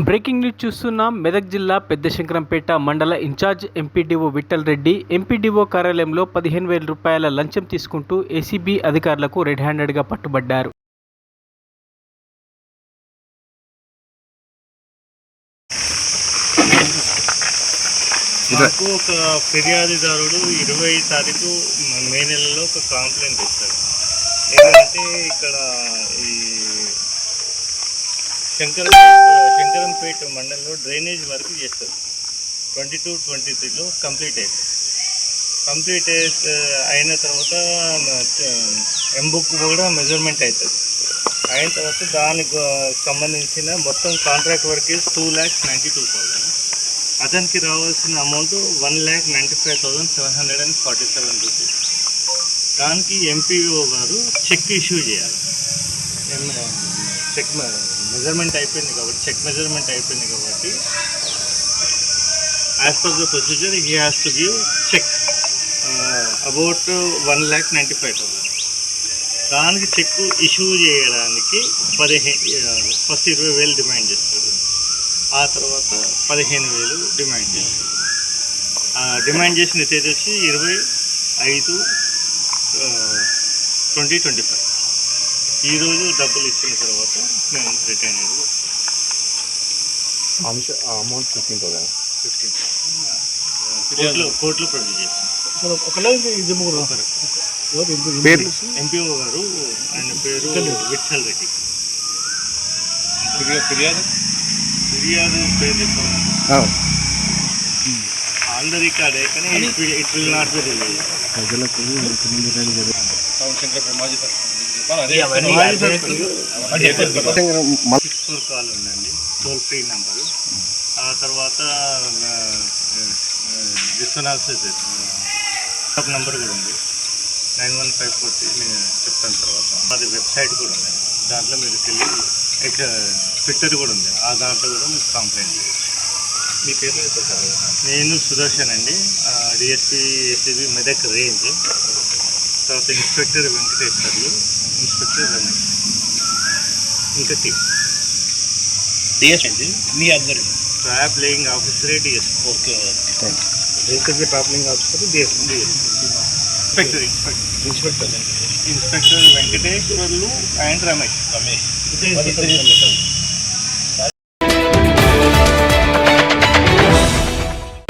Breaking news చూస్తున్నాం. మెదక్ జిల్లా పెద్దశంకరంపేట మండల in-charge MPDO Vittal Reddy MPDO కార్యాలయంలో 15,000 రూపాయల లంచం తీసుకుంటూ ఏసీబీ అధికారులకు రెడ్ హ్యాండెడ్గా పట్టుబడ్డారు. నాకు ఒక ఫిర్యాదుదారుడు 20 తారీఖు మే నెలలో ఒక కంప్లైంట్ ఇస్తాడు. ఏంటంటే ఇక్కడ ఈ శంకరంపేట మండలంలో డ్రైనేజ్ వర్క్ చేస్తారు. 22-23లో కంప్లీట్ అయిన తర్వాత ఎంబుక్ కూడా మెజర్మెంట్ అవుతుంది. అయిన తర్వాత దానికి సంబంధించిన మొత్తం కాంట్రాక్ట్ వర్క్ 2,92,000. అతనికి రావాల్సిన అమౌంట్ 1,95,747 రూపీస్. దానికి ఎంపీఓ గారు చెక్ ఇష్యూ చేయాలి. చెక్ మెజర్మెంట్ అయిపోయింది కాబట్టి as per the procedure he has to give cheque about 1,95,000. దానికి చెక్ ఇష్యూ చేయడానికి 20,000 డిమాండ్ చేస్తారు. ఆ తర్వాత 15,000 డిమాండ్ చేస్తారు. డిమాండ్ చేసిన తేదీ వచ్చి 25/5/2025. ఈరోజు డబ్బులు ఇచ్చిన తర్వాత మేము రిటర్న్ అయ్యారు. అమౌంట్ 15,000 కోర్టులో ప్రొడ్యూస్ చేస్తాం. ఎంపీఓ గారు, ఆయన పేరు విఠల్ రెడ్డి. ఫిర్యాదు పేరు చెప్పాను అందరి కాడే, కానీ it will not be release. Call ఉందండి, టోల్ ఫ్రీ నెంబరు. ఆ తర్వాత విశ్వనాథ్ నెంబర్ కూడా ఉంది, 9154. నేను చెప్తాను తర్వాత. అది వెబ్సైట్ కూడా ఉంది, దాంట్లో మీరు వెళ్ళి ట్విట్టర్ కూడా ఉంది, ఆ దాంట్లో కూడా మీరు కంప్లైంట్ చేయొచ్చు. మీ పేరు చెప్పారు? నేను సుదర్శన్ అండి, డిఎస్పీ ఏసీబీ మెదక్ రేంజ్. తర్వాత ఇన్స్పెక్టర్ వెంకటేశ్వర్లు, ఇన్స్పెక్టర్ రమేష్, ఇంకా టీమ్ డిఎస్పీ. మీ అందరి ట్రాప్ లేయింగ్ ఆఫీసరే DSP. Okay, trap laying officer DSP. Inspector Venkateswarlu and Ramesh.